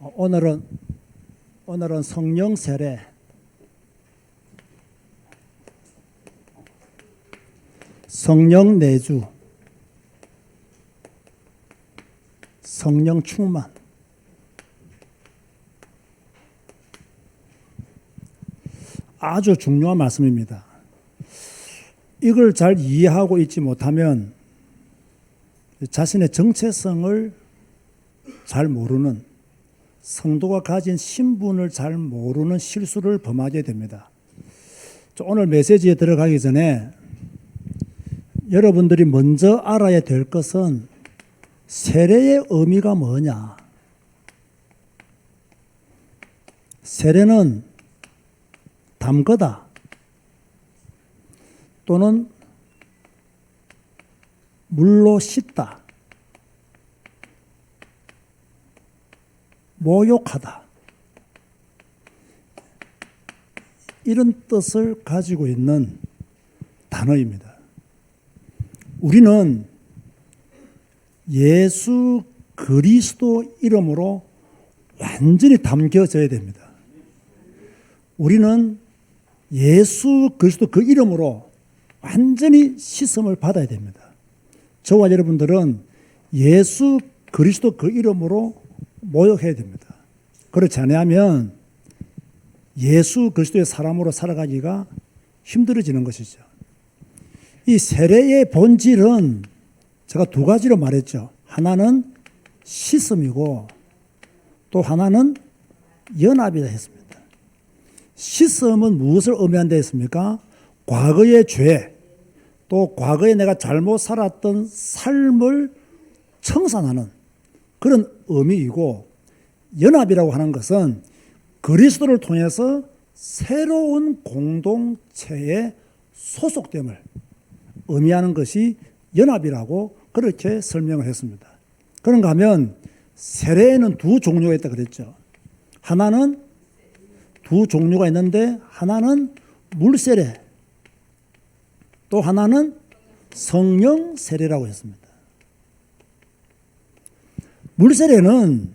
오늘은 성령 세례, 성령 내주, 성령 충만, 아주 중요한 말씀입니다. 이걸 잘 이해하고 있지 못하면 자신의 정체성을 잘 모르는, 성도가 가진 신분을 잘 모르는 실수를 범하게 됩니다. 오늘 메시지에 들어가기 전에 여러분들이 먼저 알아야 될 것은 세례의 의미가 뭐냐. 세례는 담그다 또는 물로 씻다, 모욕하다, 이런 뜻을 가지고 있는 단어입니다. 우리는 예수 그리스도 이름으로 완전히 담겨져야 됩니다. 우리는 예수 그리스도 그 이름으로 완전히 씻음을 받아야 됩니다. 저와 여러분들은 예수 그리스도 그 이름으로 모욕해야 됩니다. 그렇지 않으면 예수 그리스도의 사람으로 살아가기가 힘들어지는 것이죠. 이 세례의 본질은 제가 두 가지로 말했죠. 하나는 씻음이고 또 하나는 연합이다 했습니다. 씻음은 무엇을 의미한다 했습니까? 과거의 죄, 또 과거에 내가 잘못 살았던 삶을 청산하는 그런 의미이고, 연합이라고 하는 것은 그리스도를 통해서 새로운 공동체에 소속됨을 의미하는 것이 연합이라고 그렇게 설명을 했습니다. 그런가 하면 세례에는 두 종류가 있다 그랬죠. 하나는 두 종류가 있는데 하나는 물세례, 또 하나는 성령 세례라고 했습니다. 물세례는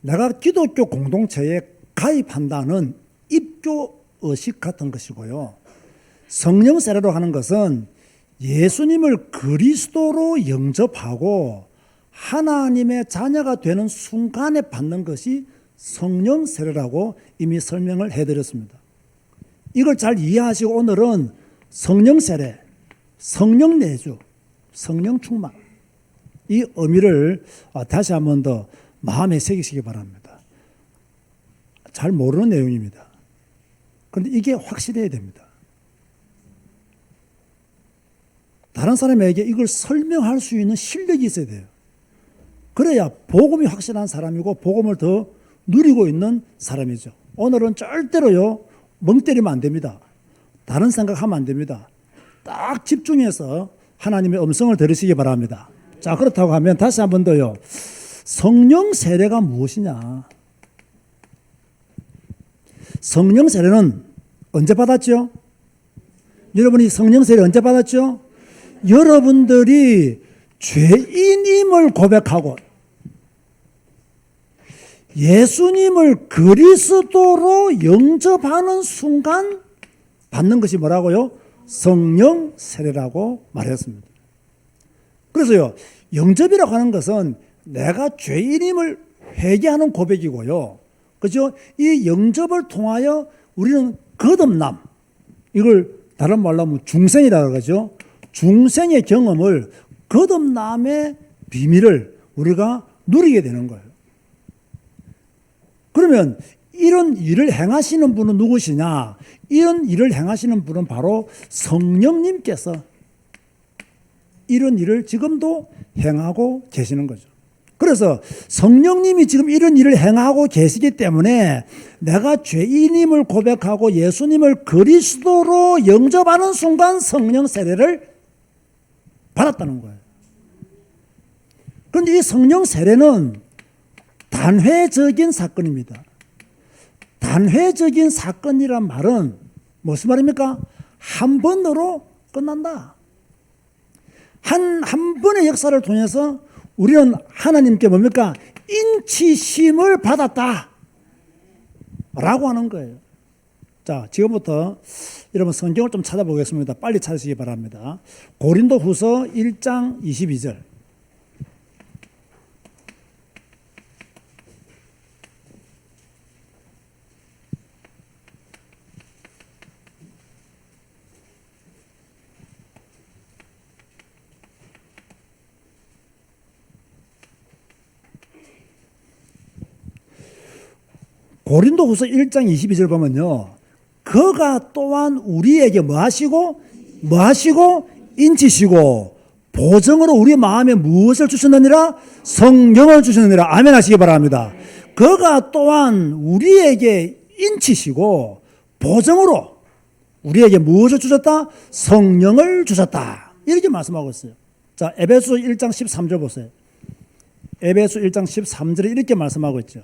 내가 기독교 공동체에 가입한다는 입교 의식 같은 것이고요. 성령 세례로 하는 것은 예수님을 그리스도로 영접하고 하나님의 자녀가 되는 순간에 받는 것이 성령 세례라고 이미 설명을 해드렸습니다. 이걸 잘 이해하시고 오늘은 성령 세례, 성령 내주, 성령 충만, 이 의미를 다시 한 번 더 마음에 새기시기 바랍니다. 잘 모르는 내용입니다. 그런데 이게 확실해야 됩니다. 다른 사람에게 이걸 설명할 수 있는 실력이 있어야 돼요. 그래야 복음이 확실한 사람이고 복음을 더 누리고 있는 사람이죠. 오늘은 절대로요, 멍 때리면 안 됩니다. 다른 생각하면 안 됩니다. 딱 집중해서 하나님의 음성을 들으시기 바랍니다. 자, 그렇다고 하면 다시 한 번 더요. 성령 세례가 무엇이냐? 성령 세례는 언제 받았죠? 여러분이 성령 세례 언제 받았죠? 여러분들이 죄인임을 고백하고 예수님을 그리스도로 영접하는 순간 받는 것이 뭐라고요? 성령 세례라고 말했습니다. 그래서요, 영접이라고 하는 것은 내가 죄인임을 회개하는 고백이고요. 그죠? 이 영접을 통하여 우리는 거듭남, 이걸 다른 말로 하면 중생이라고 그러죠. 중생의 경험을, 거듭남의 비밀을 우리가 누리게 되는 거예요. 그러면 이런 일을 행하시는 분은 누구시냐? 이런 일을 행하시는 분은 바로 성령님께서 이런 일을 지금도 행하고 계시는 거죠. 그래서 성령님이 지금 이런 일을 행하고 계시기 때문에 내가 죄인임을 고백하고 예수님을 그리스도로 영접하는 순간 성령 세례를 받았다는 거예요. 그런데 이 성령 세례는 단회적인 사건입니다. 단회적인 사건이란 말은 무슨 말입니까? 한 번으로 끝난다. 한 번의 역사를 통해서 우리는 하나님께 뭡니까? 인치심을 받았다 라고 하는 거예요. 자, 지금부터 여러분 성경을 좀 찾아보겠습니다. 빨리 찾으시기 바랍니다. 고린도후서 1장 22절. 고린도후서 1장 22절 보면요. 그가 또한 우리에게 뭐 하시고 인치시고 보증으로 우리 마음에 무엇을 주셨느니라? 성령을 주셨느니라. 아멘 하시기 바랍니다. 그가 또한 우리에게 인치시고 보증으로 우리에게 무엇을 주셨다? 성령을 주셨다. 이렇게 말씀하고 있어요. 자, 에베소 1장 13절 보세요. 에베소 1장 13절에 이렇게 말씀하고 있죠.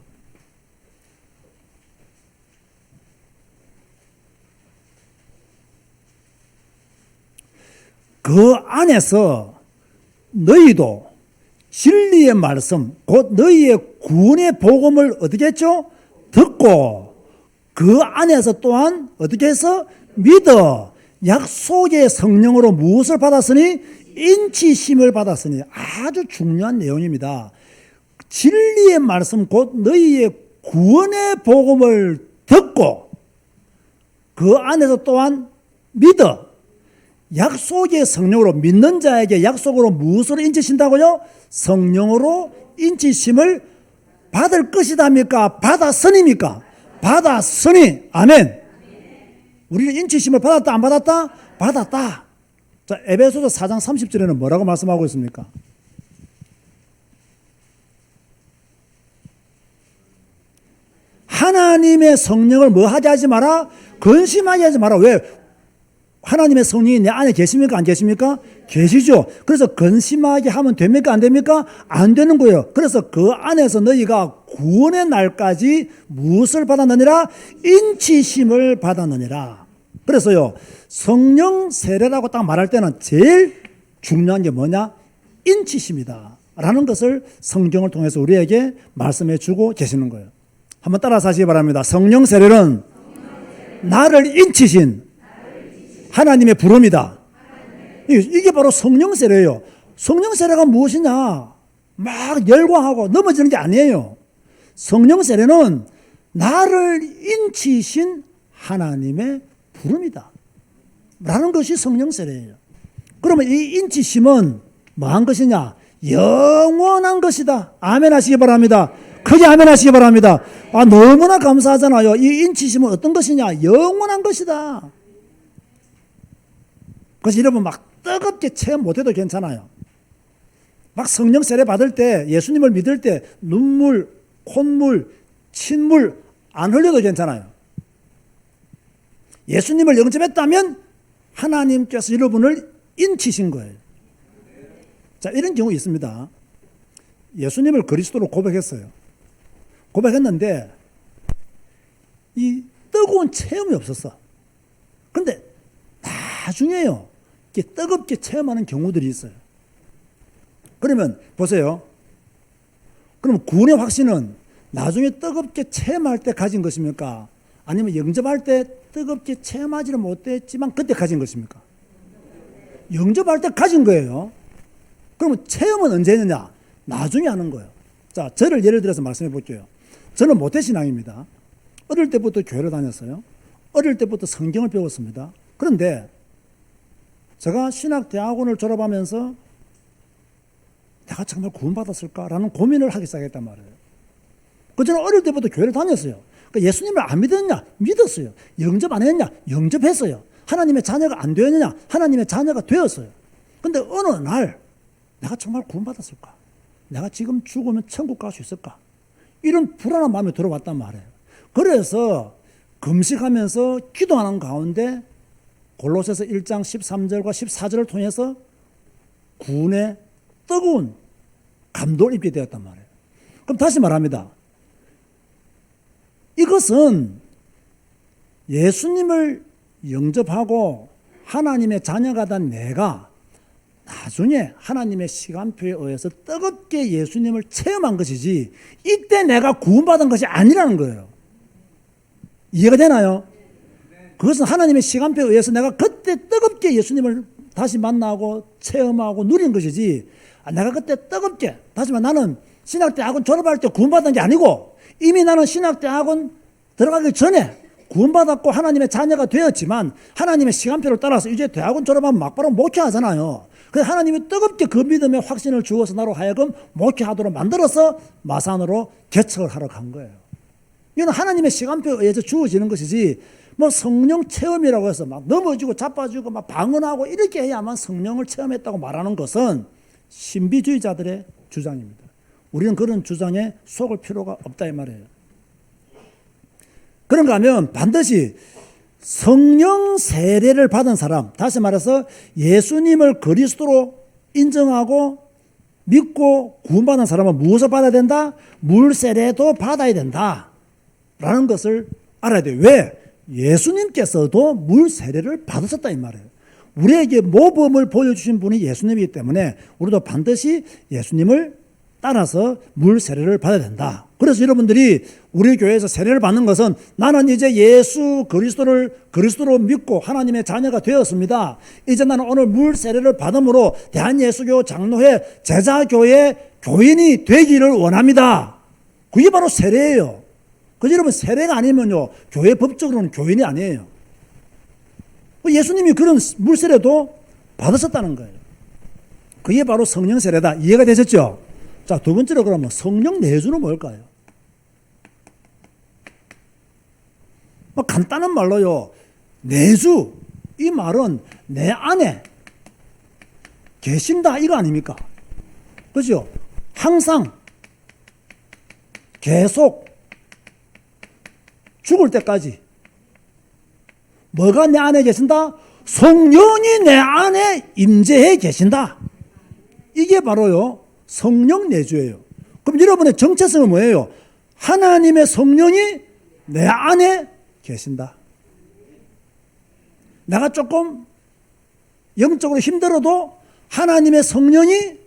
그 안에서 너희도 진리의 말씀, 곧 너희의 구원의 복음을 어떻게 했죠? 듣고 그 안에서 또한 어떻게 해서 믿어 약속의 성령으로 무엇을 받았으니? 인치심을 받았으니. 아주 중요한 내용입니다. 진리의 말씀, 곧 너희의 구원의 복음을 듣고 그 안에서 또한 믿어 약속의 성령으로 믿는 자에게 약속으로 무엇으로 인치신다고요? 성령으로 인치심을 받을 것이다입니까? 받았으니입니까? 받았으니. 아멘. 우리는 인치심을 받았다 안 받았다? 받았다. 자, 에베소서 4장 30절에는 뭐라고 말씀하고 있습니까? 하나님의 성령을 뭐 하게 하지 마라? 근심하게 하지 마라. 왜? 하나님의 성령이 내 안에 계십니까? 안 계십니까? 계시죠. 그래서 근심하게 하면 됩니까? 안 됩니까? 안 되는 거예요. 그래서 그 안에서 너희가 구원의 날까지 무엇을 받았느니라? 인치심을 받았느니라. 그래서요, 성령 세례라고 딱 말할 때는 제일 중요한 게 뭐냐? 인치심이다 라는 것을 성경을 통해서 우리에게 말씀해 주고 계시는 거예요. 한번 따라서 하시기 바랍니다. 성령 세례는 나를 인치신 하나님의 부름이다. 이게 바로 성령 세례예요. 성령 세례가 무엇이냐? 막 열광하고 넘어지는 게 아니에요. 성령 세례는 나를 인치신 하나님의 부름이다 라는 것이 성령 세례예요. 그러면 이 인치심은 뭐한 것이냐? 영원한 것이다. 아멘 하시기 바랍니다. 크게 아멘 하시기 바랍니다. 아, 너무나 감사하잖아요. 이 인치심은 어떤 것이냐? 영원한 것이다. 그래서 여러분 막 뜨겁게 체험 못해도 괜찮아요. 막 성령 세례 받을 때, 예수님을 믿을 때 눈물, 콧물, 침물 안 흘려도 괜찮아요. 예수님을 영접했다면 하나님께서 여러분을 인치신 거예요. 자, 이런 경우 있습니다. 예수님을 그리스도로 고백했어요. 고백했는데 이 뜨거운 체험이 없었어. 그런데 나중에요, 이렇게 뜨겁게 체험하는 경우들이 있어요. 그러면 보세요. 그럼 구원의 확신은 나중에 뜨겁게 체험할 때 가진 것입니까? 아니면 영접할 때 뜨겁게 체험하지는 못했지만 그때 가진 것입니까? 영접할 때 가진 거예요. 그러면 체험은 언제 했느냐? 나중에 하는 거예요. 자, 저를 예를 들어서 말씀해 볼게요. 저는 모태신앙입니다. 어릴 때부터 교회를 다녔어요. 어릴 때부터 성경을 배웠습니다. 그런데 제가 신학대학원을 졸업하면서 내가 정말 구원받았을까라는 고민을 하기 시작했단 말이에요. 저는 어릴 때부터 교회를 다녔어요. 그러니까 예수님을 안 믿었냐? 믿었어요. 영접 안 했냐? 영접했어요. 하나님의 자녀가 안 되었느냐? 하나님의 자녀가 되었어요. 그런데 어느 날 내가 정말 구원받았을까? 내가 지금 죽으면 천국 갈 수 있을까? 이런 불안한 마음이 들어왔단 말이에요. 그래서 금식하면서 기도하는 가운데 골로새서 1장 13절과 14절을 통해서 구원의 뜨거운 감동을 입게 되었단 말이에요. 그럼 다시 말합니다. 이것은 예수님을 영접하고 하나님의 자녀가 된 내가 나중에 하나님의 시간표에 의해서 뜨겁게 예수님을 체험한 것이지 이때 내가 구원받은 것이 아니라는 거예요. 이해가 되나요? 그것은 하나님의 시간표에 의해서 내가 그때 뜨겁게 예수님을 다시 만나고 체험하고 누린 것이지 내가 그때 뜨겁게 다시 말해 나는 신학대학원 졸업할 때 구원받은 게 아니고 이미 나는 신학대학원 들어가기 전에 구원받았고 하나님의 자녀가 되었지만 하나님의 시간표를 따라서 이제 대학원 졸업하면 막바로 목회하잖아요. 그래서 하나님이 뜨겁게 그 믿음의 확신을 주어서 나로 하여금 목회하도록 만들어서 마산으로 개척을 하러 간 거예요. 이건 하나님의 시간표에 의해서 주어지는 것이지 뭐 성령 체험이라고 해서 막 넘어지고 자빠지고 막 방언하고 이렇게 해야만 성령을 체험했다고 말하는 것은 신비주의자들의 주장입니다. 우리는 그런 주장에 속을 필요가 없다 이 말이에요. 그런가 하면 반드시 성령 세례를 받은 사람, 다시 말해서 예수님을 그리스도로 인정하고 믿고 구원받은 사람은 무엇을 받아야 된다? 물 세례도 받아야 된다 라는 것을 알아야 돼요. 왜? 예수님께서도 물 세례를 받으셨다 이 말이에요. 우리에게 모범을 보여주신 분이 예수님이기 때문에 우리도 반드시 예수님을 따라서 물 세례를 받아야 된다. 그래서 여러분들이 우리 교회에서 세례를 받는 것은 나는 이제 예수 그리스도로 믿고 하나님의 자녀가 되었습니다. 이제 나는 오늘 물 세례를 받음으로 대한예수교 장로회 제자교회 교인이 되기를 원합니다. 그게 바로 세례예요. 그래서 여러분 세례가 아니면요 교회 법적으로는 교인이 아니에요. 예수님이 그런 물 세례도 받으셨다는 거예요. 그게 바로 성령 세례다. 이해가 되셨죠? 자, 두 번째로 그러면 성령 내주는 뭘까요? 뭐 간단한 말로요. 내주 이 말은 내 안에 계신다 이거 아닙니까? 그렇죠? 항상 계속 죽을 때까지 뭐가 내 안에 계신다? 성령이 내 안에 임재해 계신다. 이게 바로요 성령 내주예요. 그럼 여러분의 정체성은 뭐예요? 하나님의 성령이 내 안에 계신다. 내가 조금 영적으로 힘들어도 하나님의 성령이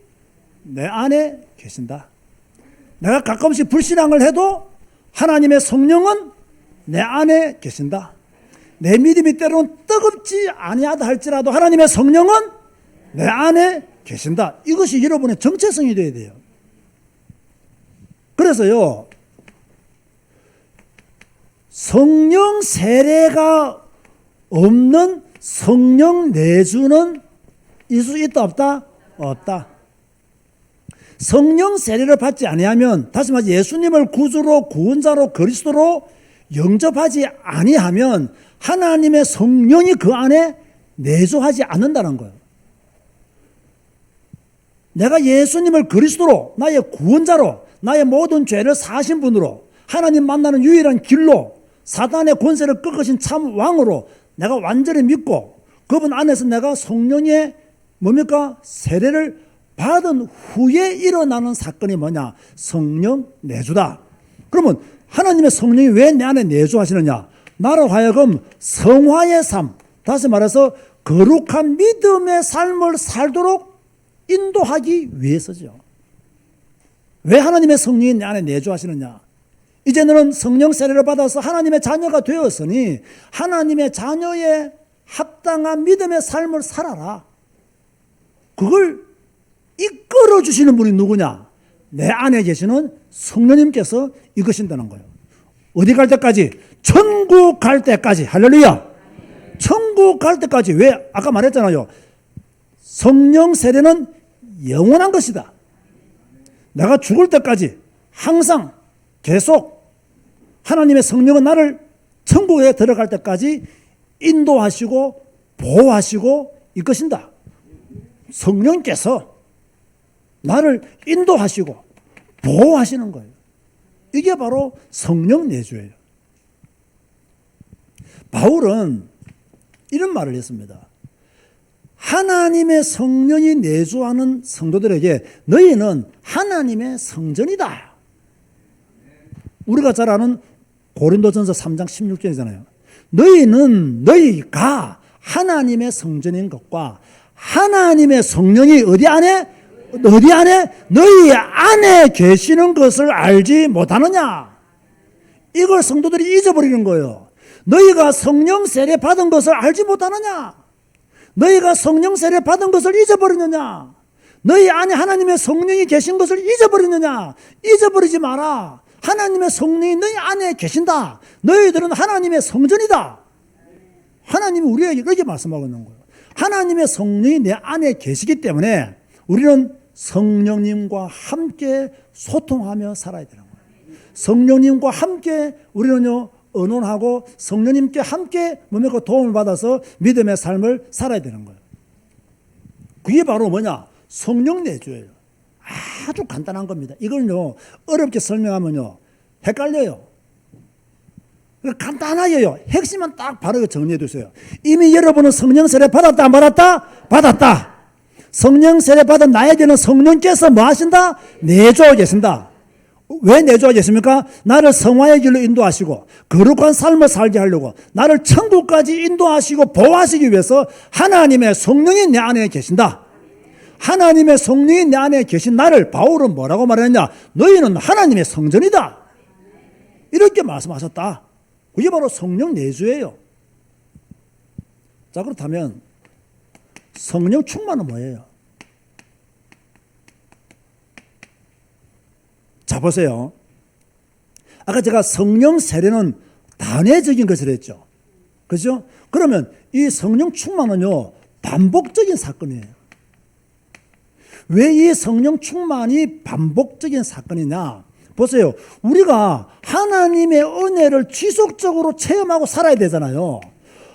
내 안에 계신다. 내가 가끔씩 불신앙을 해도 하나님의 성령은 내 안에 계신다. 내 믿음이 때로는 뜨겁지 아니하다 할지라도 하나님의 성령은 내 안에 계신다. 이것이 여러분의 정체성이 되어야 돼요. 그래서요 성령 세례가 없는 성령 내주는 있을 수 있다 없다? 없다. 성령 세례를 받지 아니하면 다시 말해 예수님을 구주로 구원자로 그리스도로 영접하지 아니하면 하나님의 성령이 그 안에 내주하지 않는다는 거예요. 내가 예수님을 그리스도로 나의 구원자로 나의 모든 죄를 사하신 분으로 하나님 만나는 유일한 길로 사단의 권세를 꺾으신 참 왕으로 내가 완전히 믿고 그분 안에서 내가 성령의 뭡니까? 세례를 받은 후에 일어나는 사건이 뭐냐? 성령 내주다. 그러면 하나님의 성령이 왜 내 안에 내주하시느냐? 나로 하여금 성화의 삶, 다시 말해서 거룩한 믿음의 삶을 살도록 인도하기 위해서죠. 왜 하나님의 성령이 내 안에 내주하시느냐? 이제 너는 성령 세례를 받아서 하나님의 자녀가 되었으니 하나님의 자녀의 합당한 믿음의 삶을 살아라. 그걸 이끌어 주시는 분이 누구냐? 내 안에 계시는 성령님께서 이끄신다는 거예요. 어디 갈 때까지? 천국 갈 때까지. 할렐루야. 천국 갈 때까지. 왜? 아까 말했잖아요. 성령 세례는 영원한 것이다. 내가 죽을 때까지 항상 계속 하나님의 성령은 나를 천국에 들어갈 때까지 인도하시고 보호하시고 이끄신다. 성령께서 나를 인도하시고 보호하시는 거예요. 이게 바로 성령 내주예요. 바울은 이런 말을 했습니다. 하나님의 성령이 내주하는 성도들에게 너희는 하나님의 성전이다. 우리가 잘 아는 고린도전서 3장 16절이잖아요. 너희가 하나님의 성전인 것과 하나님의 성령이 어디 안에? 어디 안에? 너희 안에 계시는 것을 알지 못하느냐? 이걸 성도들이 잊어버리는 거예요. 너희가 성령 세례 받은 것을 알지 못하느냐? 너희가 성령 세례 받은 것을 잊어버리느냐? 너희 안에 하나님의 성령이 계신 것을 잊어버리느냐? 잊어버리지 마라. 하나님의 성령이 너희 안에 계신다. 너희들은 하나님의 성전이다. 하나님이 우리에게 그렇게 말씀하고 있는 거예요. 하나님의 성령이 내 안에 계시기 때문에 우리는 성령님과 함께 소통하며 살아야 되는 거예요. 성령님과 함께 우리는요 의논하고 성령님께 함께 뭡니까 도움을 받아서 믿음의 삶을 살아야 되는 거예요. 그게 바로 뭐냐? 성령 내주예요. 아주 간단한 겁니다. 이걸요 어렵게 설명하면요 헷갈려요. 간단하게요. 핵심만 딱 바로 정리해 두세요. 이미 여러분은 성령 세례 받았다 안 받았다? 받았다. 성령 세례 받은 나에게는 성령께서 뭐 하신다? 내주하고 계신다. 왜 내주하고 계십니까? 나를 성화의 길로 인도하시고 거룩한 삶을 살게 하려고 나를 천국까지 인도하시고 보호하시기 위해서 하나님의 성령이 내 안에 계신다. 하나님의 성령이 내 안에 계신 나를 바울은 뭐라고 말했냐? 너희는 하나님의 성전이다. 이렇게 말씀하셨다. 그게 바로 성령 내주예요. 자, 그렇다면 성령 충만은 뭐예요? 자, 보세요. 아까 제가 성령 세례는 단회적인 것을 했죠. 그죠? 그러면 이 성령 충만은요 반복적인 사건이에요. 왜 이 성령 충만이 반복적인 사건이냐? 보세요. 우리가 하나님의 은혜를 지속적으로 체험하고 살아야 되잖아요.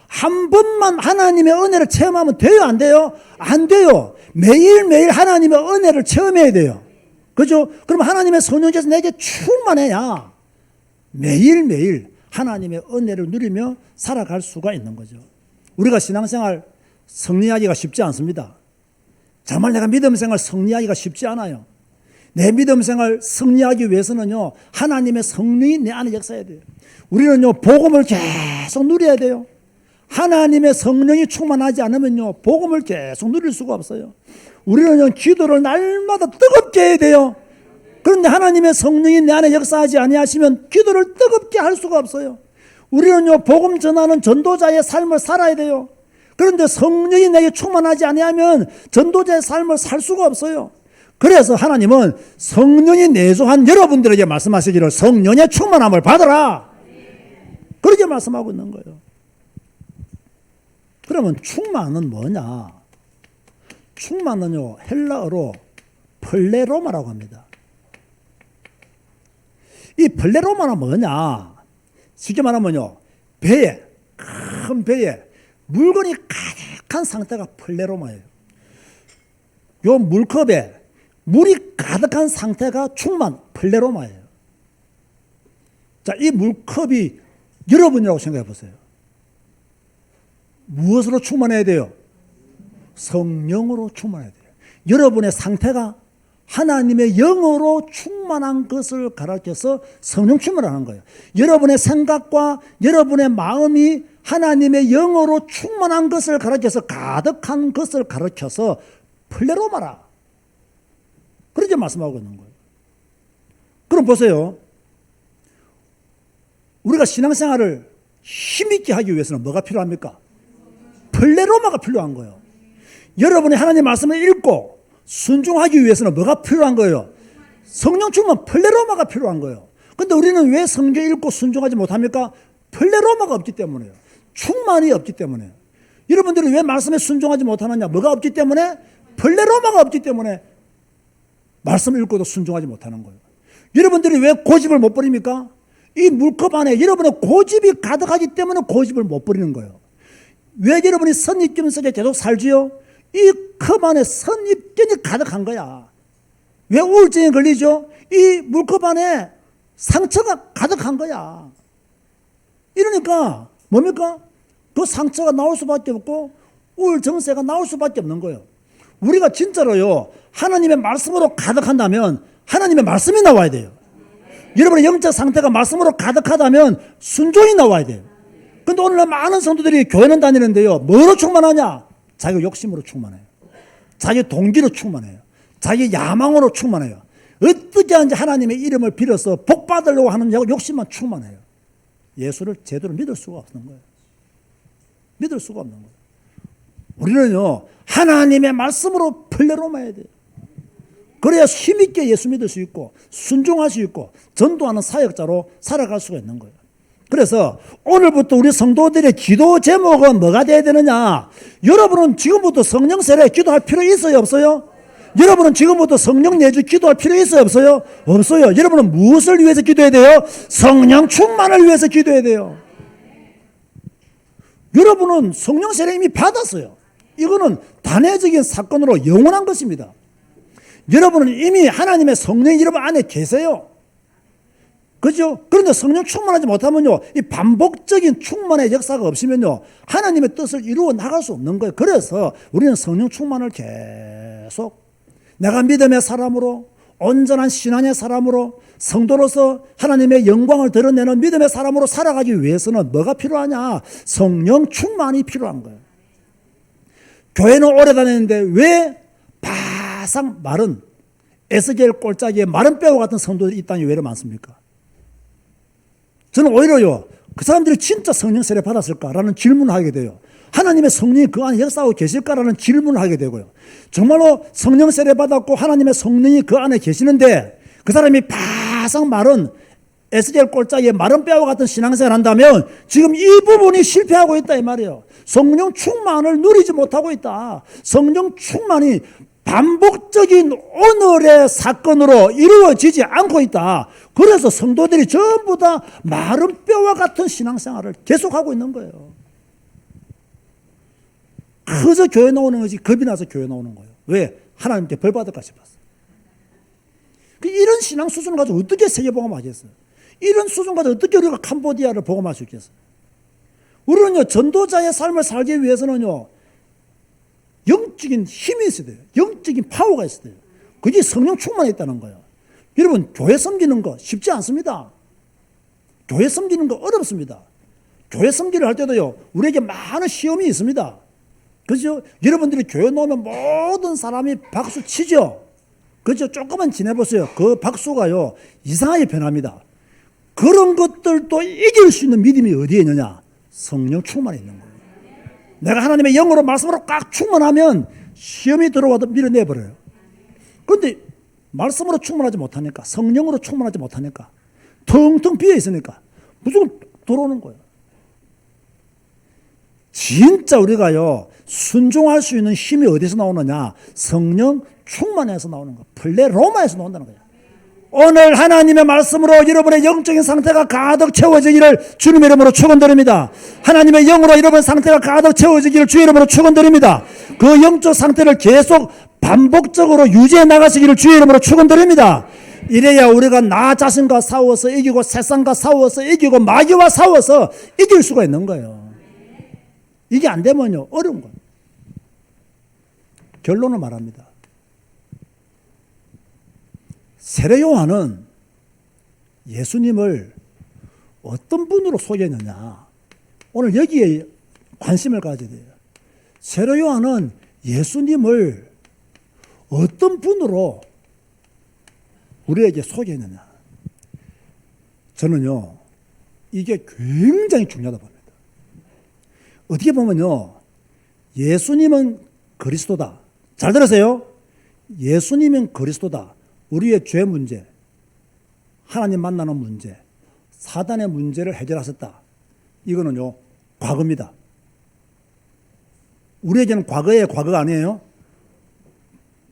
한 번만 하나님의 은혜를 체험하면 돼요? 안 돼요? 안 돼요. 매일매일 하나님의 은혜를 체험해야 돼요. 그죠? 그럼 하나님의 성령께서 내게 충만해야 매일매일 하나님의 은혜를 누리며 살아갈 수가 있는 거죠. 우리가 신앙생활 승리하기가 쉽지 않습니다. 정말 내가 믿음생활 승리하기가 쉽지 않아요. 내 믿음생활 승리하기 위해서는요 하나님의 성령이 내 안에 역사해야 돼요. 우리는요 복음을 계속 누려야 돼요. 하나님의 성령이 충만하지 않으면요 복음을 계속 누릴 수가 없어요. 우리는요 기도를 날마다 뜨겁게 해야 돼요. 그런데 하나님의 성령이 내 안에 역사하지 아니하시면 기도를 뜨겁게 할 수가 없어요. 우리는요 복음 전하는 전도자의 삶을 살아야 돼요. 그런데 성령이 내게 충만하지 아니하면 전도자의 삶을 살 수가 없어요. 그래서 하나님은 성령이 내주한 여러분들에게 말씀하시기를 성령의 충만함을 받으라. 그렇게 말씀하고 있는 거예요. 그러면 충만은 뭐냐? 충만은요 헬라어로 플레로마라고 합니다. 이 플레로마는 뭐냐? 쉽게 말하면요 배에 큰 배에 물건이 가득한 상태가 플레로마예요. 요 물컵에 물이 가득한 상태가 충만 플레로마예요. 자, 이 물컵이 여러분이라고 생각해 보세요. 무엇으로 충만해야 돼요? 성령으로 충만해야 돼요. 여러분의 상태가 하나님의 영으로 충만한 것을 가르쳐서 성령 충만을 하는 거예요. 여러분의 생각과 여러분의 마음이 하나님의 영으로 충만한 것을 가르쳐서 가득한 것을 가르쳐서 플레로마라. 그렇게 말씀하고 있는 거예요. 그럼 보세요. 우리가 신앙생활을 힘있게 하기 위해서는 뭐가 필요합니까? 플레로마가 필요한 거예요. 여러분이 하나님의 말씀을 읽고 순종하기 위해서는 뭐가 필요한 거예요? 성령 충만 플레로마가 필요한 거예요. 그런데 우리는 왜 성경 읽고 순종하지 못합니까? 플레로마가 없기 때문에요. 충만이 없기 때문에. 여러분들이 왜 말씀에 순종하지 못하느냐? 뭐가 없기 때문에? 플레로마가 없기 때문에 말씀을 읽고도 순종하지 못하는 거예요. 여러분들이 왜 고집을 못 버립니까? 이 물컵 안에 여러분의 고집이 가득하기 때문에 고집을 못 버리는 거예요. 왜 여러분이 선입견 속에 계속 살지요? 이 컵 안에 선입견이 가득한 거야. 왜 우울증에 걸리죠? 이 물컵 안에 상처가 가득한 거야. 이러니까 뭡니까? 그 상처가 나올 수밖에 없고 우울증세가 나올 수밖에 없는 거예요. 우리가 진짜로요 하나님의 말씀으로 가득한다면 하나님의 말씀이 나와야 돼요. 여러분의 영적 상태가 말씀으로 가득하다면 순종이 나와야 돼요. 그런데 오늘날 많은 성도들이 교회는 다니는데요 뭐로 충만하냐? 자기 욕심으로 충만해요. 자기 동기로 충만해요. 자기 야망으로 충만해요. 어떻게 하는지 하나님의 이름을 빌어서 복 받으려고 하는 욕심만 충만해요. 예수를 제대로 믿을 수가 없는 거예요. 믿을 수가 없는 거예요. 우리는요, 하나님의 말씀으로 플레로마해야 돼요. 그래야 힘있게 예수 믿을 수 있고 순종할 수 있고 전도하는 사역자로 살아갈 수가 있는 거예요. 그래서 오늘부터 우리 성도들의 기도 제목은 뭐가 돼야 되느냐? 여러분은 지금부터 성령 세례 기도할 필요 있어요, 없어요? 여러분은 지금부터 성령 내주 기도할 필요 있어요, 없어요? 없어요. 여러분은 무엇을 위해서 기도해야 돼요? 성령 충만을 위해서 기도해야 돼요. 여러분은 성령 세례 이미 받았어요. 이거는 단회적인 사건으로 영원한 것입니다. 여러분은 이미 하나님의 성령 여러분 안에 계세요. 그죠? 그런데 성령 충만하지 못하면요, 이 반복적인 충만의 역사가 없으면요, 하나님의 뜻을 이루어 나갈 수 없는 거예요. 그래서 우리는 성령 충만을 계속 내가 믿음의 사람으로, 온전한 신앙의 사람으로, 성도로서 하나님의 영광을 드러내는 믿음의 사람으로 살아가기 위해서는 뭐가 필요하냐? 성령 충만이 필요한 거예요. 교회는 오래 다녔는데 왜 바삭 마른 에스겔 꼴짜기에 마른 뼈와 같은 성도들이 이 땅에 왜 이렇게 많습니까? 저는 오히려요, 그 사람들이 진짜 성령 세례 받았을까라는 질문을 하게 돼요. 하나님의 성령이 그 안에 역사하고 계실까라는 질문을 하게 되고요. 정말로 성령 세례 받았고 하나님의 성령이 그 안에 계시는데 그 사람이 바삭 마른 에스겔 꼴짜기에 마른 뼈와 같은 신앙생활을 한다면 지금 이 부분이 실패하고 있다 이 말이에요. 성령 충만을 누리지 못하고 있다. 성령 충만이 반복적인 오늘의 사건으로 이루어지지 않고 있다. 그래서 성도들이 전부 다 마른 뼈와 같은 신앙생활을 계속하고 있는 거예요. 그저 교회 나오는 거지 겁이 나서 교회 나오는 거예요. 왜? 하나님께 벌 받을까 싶었어. 이런 신앙 수준을 가지고 어떻게 세계복음하겠어요? 이런 수준 가지고 어떻게 우리가 캄보디아를 복음할 수 있겠어요? 우리는요, 전도자의 삶을 살기 위해서는요, 영적인 힘이 있어야 돼요. 영적인 파워가 있어야 돼요. 그게 성령 충만에 있다는 거예요. 여러분, 교회 섬기는 거 쉽지 않습니다. 교회 섬기는 거 어렵습니다. 교회 섬기를 할 때도요, 우리에게 많은 시험이 있습니다. 그죠? 여러분들이 교회 나오면 모든 사람이 박수 치죠? 그죠? 조금만 지내보세요. 그 박수가요, 이상하게 변합니다. 그런 것들도 이길 수 있는 믿음이 어디에 있느냐? 성령 충만에 있는 거예요. 내가 하나님의 영으로 말씀으로 꽉 충만하면 시험이 들어와도 밀어내버려요. 그런데 말씀으로 충만하지 못하니까, 성령으로 충만하지 못하니까, 텅텅 비어 있으니까 무조건 들어오는 거예요. 진짜 우리가요, 순종할 수 있는 힘이 어디서 나오느냐? 성령 충만해서 나오는 거. 플레로마에서 나온다는 거예요. 오늘 하나님의 말씀으로 여러분의 영적인 상태가 가득 채워지기를 주님의 이름으로 축원드립니다. 하나님의 영으로 여러분의 상태가 가득 채워지기를 주의 이름으로 축원드립니다. 그 영적 상태를 계속 반복적으로 유지해 나가시기를 주의 이름으로 축원드립니다. 이래야 우리가 나 자신과 싸워서 이기고 세상과 싸워서 이기고 마귀와 싸워서 이길 수가 있는 거예요. 이게 안 되면요, 어려운 거예요. 결론을 말합니다. 세례 요한은 예수님을 어떤 분으로 소개했느냐? 오늘 여기에 관심을 가져야 돼요. 세례 요한은 예수님을 어떤 분으로 우리에게 소개했느냐? 저는요, 이게 굉장히 중요하다고 봅니다. 어떻게 보면요, 예수님은 그리스도다. 잘 들으세요. 예수님은 그리스도다. 우리의 죄 문제, 하나님 만나는 문제, 사단의 문제를 해결하셨다. 이거는요, 과거입니다. 우리에게는 과거의 과거가 아니에요.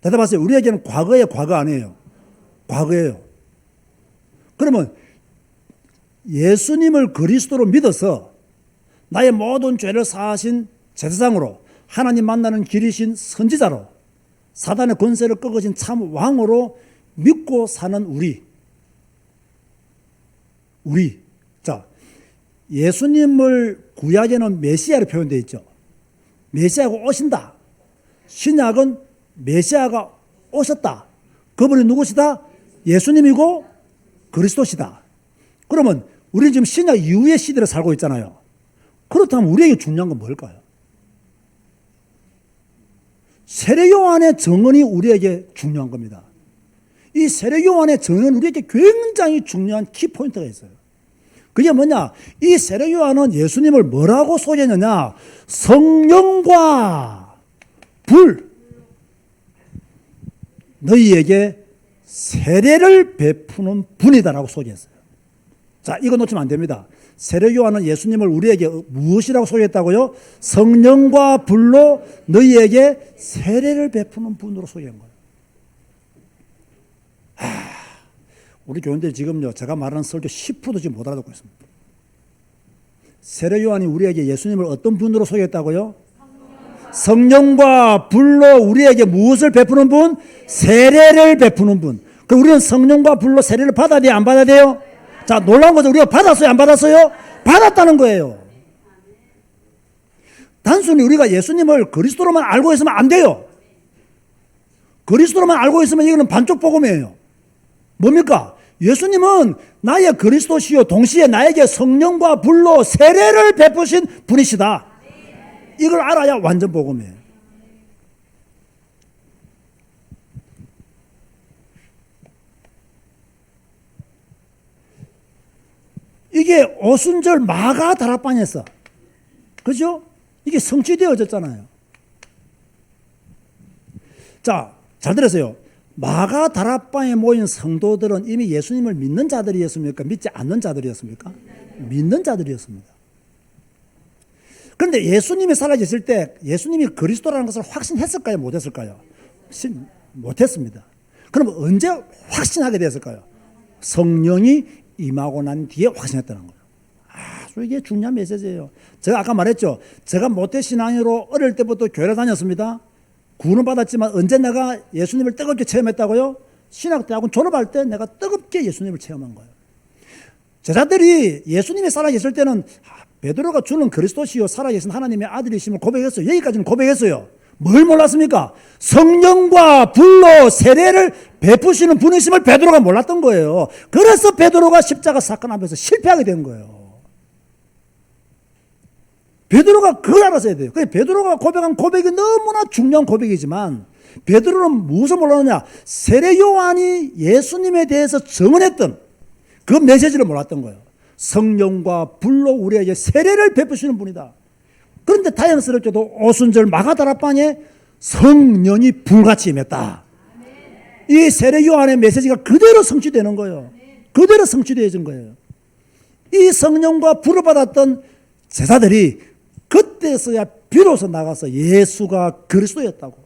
대답하세요. 우리에게는 과거의 과거 아니에요. 과거예요. 그러면 예수님을 그리스도로 믿어서 나의 모든 죄를 사하신 제사장으로, 하나님 만나는 길이신 선지자로, 사단의 권세를 꺾으신 참 왕으로 믿고 사는 우리. 자, 예수님을 구약에는 메시아로 표현되어 있죠. 메시아가 오신다. 신약은 메시아가 오셨다. 그분이 누구시다? 예수님이고 그리스도시다. 그러면 우리는 지금 신약 이후의 시대를 살고 있잖아요. 그렇다면 우리에게 중요한 건 뭘까요? 세례 요한의 증언이 우리에게 중요한 겁니다. 이 세례 요한의 증언은 우리에게 굉장히 중요한 키포인트가 있어요. 그게 뭐냐? 이 세례 요한은 예수님을 뭐라고 소개했느냐? 성령과 불, 너희에게 세례를 베푸는 분이다라고 소개했어요. 자, 이거 놓치면 안 됩니다. 세례 요한은 예수님을 우리에게 무엇이라고 소개했다고요? 성령과 불로 너희에게 세례를 베푸는 분으로 소개한 거예요. 우리 교인들이 지금요, 제가 말하는 설교 10%도 지금 못 알아듣고 있습니다. 세례 요한이 우리에게 예수님을 어떤 분으로 소개했다고요? 성령과 불로 우리에게 무엇을 베푸는 분? 세례를 베푸는 분. 그럼 우리는 성령과 불로 세례를 받아야 돼요? 안 받아야 돼요? 자, 놀라운 거죠. 우리가 받았어요? 안 받았어요? 받았다는 거예요. 단순히 우리가 예수님을 그리스도로만 알고 있으면 안 돼요. 그리스도로만 알고 있으면 이거는 반쪽 복음이에요. 뭡니까? 예수님은 나의 그리스도시요 동시에 나에게 성령과 불로 세례를 베푸신 분이시다. 이걸 알아야 완전 복음이에요. 이게 오순절 마가 다락방에서, 그죠? 이게 성취되어졌잖아요. 자, 잘 들으세요. 마가 다락방에 모인 성도들은 이미 예수님을 믿는 자들이었습니까? 믿지 않는 자들이었습니까? 믿는 자들이었습니다. 그런데 예수님이 살아계실 때 예수님이 그리스도라는 것을 확신했을까요? 못했을까요? 못했습니다. 그럼 언제 확신하게 됐을까요? 성령이 임하고 난 뒤에 확신했다는 거예요. 아주 이게 중요한 메시지예요. 제가 아까 말했죠. 제가 모태신앙으로 어릴 때부터 교회를 다녔습니다. 구원은 받았지만 언제 내가 예수님을 뜨겁게 체험했다고요? 신학대학원 졸업할 때 내가 뜨겁게 예수님을 체험한 거예요. 제자들이 예수님이 살아계실 때는 베드로가 주는 그리스도시요 살아계신 하나님의 아들이심을 고백했어요. 여기까지는 고백했어요. 뭘 몰랐습니까? 성령과 불로 세례를 베푸시는 분이심을 베드로가 몰랐던 거예요. 그래서 베드로가 십자가 사건 앞에서 실패하게 된 거예요. 베드로가 그걸 알았어야 돼요. 베드로가 고백한 고백이 너무나 중요한 고백이지만 베드로는 무엇을 몰랐느냐? 세례 요한이 예수님에 대해서 증언했던 그 메시지를 몰랐던 거예요. 성령과 불로 우리에게 세례를 베푸시는 분이다. 그런데 다행스럽게도 오순절 마가다락방에 성령이 불같이 임했다. 이 세례 요한의 메시지가 그대로 성취되는 거예요. 그대로 성취되어진 거예요. 이 성령과 불을 받았던 제자들이 그때서야 비로소 나가서 예수가 그리스도였다고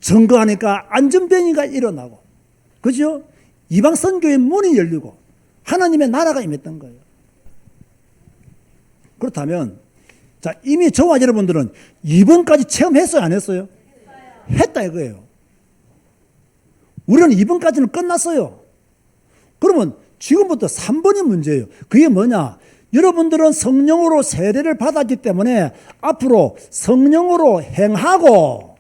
증거하니까 안전병이가 일어나고, 그죠? 이방 선교의 문이 열리고 하나님의 나라가 임했던 거예요. 그렇다면 자, 이미 저와 여러분들은 2번까지 체험했어요? 안 했어요? 했다 이거예요. 우리는 2번까지는 끝났어요. 그러면 지금부터 3번이 문제예요. 그게 뭐냐? 여러분들은 성령으로 세례를 받았기 때문에 앞으로 성령으로 행하고,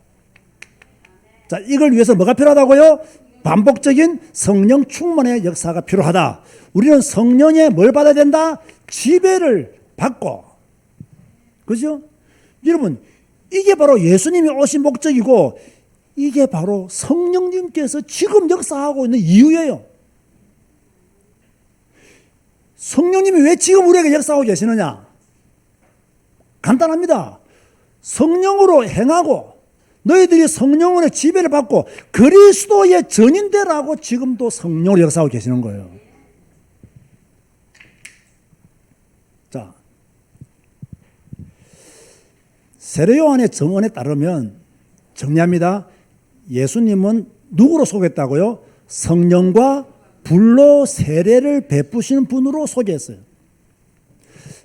자, 이걸 위해서 뭐가 필요하다고요? 반복적인 성령 충만의 역사가 필요하다. 우리는 성령의 뭘 받아야 된다? 지배를 받고, 그죠? 여러분, 이게 바로 예수님이 오신 목적이고 이게 바로 성령님께서 지금 역사하고 있는 이유예요. 성령님이 왜 지금 우리에게 역사하고 계시느냐? 간단합니다. 성령으로 행하고 너희들이 성령의 지배를 받고 그리스도의 전인되라고 지금도 성령으로 역사하고 계시는 거예요. 자, 세례 요한의 증언에 따르면 정리합니다. 예수님은 누구로 소개했다고요? 성령과 불로 세례를 베푸시는 분으로 소개했어요.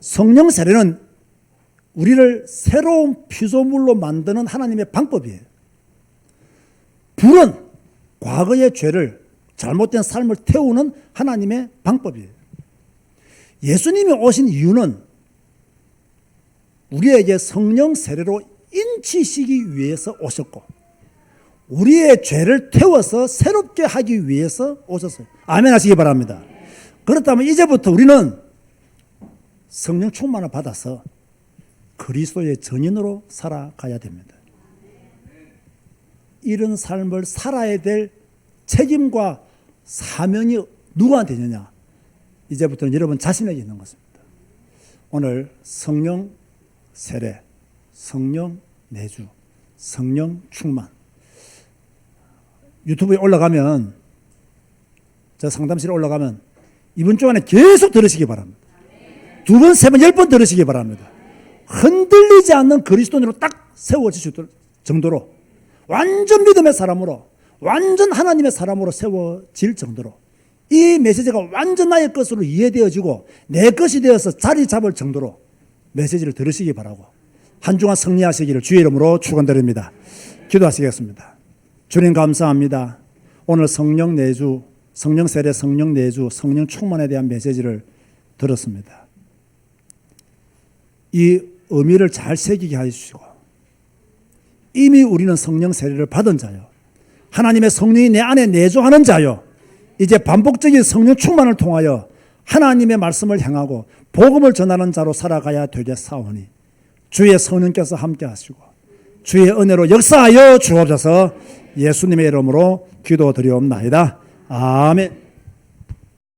성령 세례는 우리를 새로운 피조물로 만드는 하나님의 방법이에요. 불은 과거의 죄를, 잘못된 삶을 태우는 하나님의 방법이에요. 예수님이 오신 이유는 우리에게 성령 세례로 인치시기 위해서 오셨고 우리의 죄를 태워서 새롭게 하기 위해서 오셨어요. 아멘 하시기 바랍니다. 그렇다면 이제부터 우리는 성령 충만을 받아서 그리스도의 전인으로 살아가야 됩니다. 이런 삶을 살아야 될 책임과 사명이 누구한테 있느냐? 이제부터는 여러분 자신에게 있는 것입니다. 오늘 성령 세례, 성령 내주, 성령 충만. 유튜브에 올라가면, 저 상담실에 올라가면 이번 주 안에 계속 들으시기 바랍니다. 2번, 3번, 10번 들으시기 바랍니다. 흔들리지 않는 그리스도인으로 딱 세워질 정도로, 완전 믿음의 사람으로, 완전 하나님의 사람으로 세워질 정도로, 이 메시지가 완전 나의 것으로 이해되어지고 내 것이 되어서 자리 잡을 정도로 메시지를 들으시기 바라고, 한 주간 승리하시기를 주의 이름으로 축원드립니다. 기도하시겠습니다. 주님 감사합니다. 오늘 성령 내주, 성령 세례, 성령 내주, 성령 충만에 대한 메시지를 들었습니다. 이 의미를 잘 새기게 해주시고, 이미 우리는 성령 세례를 받은 자요, 하나님의 성령이 내 안에 내주하는 자요, 이제 반복적인 성령 충만을 통하여 하나님의 말씀을 행하고 복음을 전하는 자로 살아가야 되겠사오니 주의 성령께서 함께 하시고 주의 은혜로 역사하여 주옵소서. 예수님의 이름으로 기도드리옵나이다. 아멘.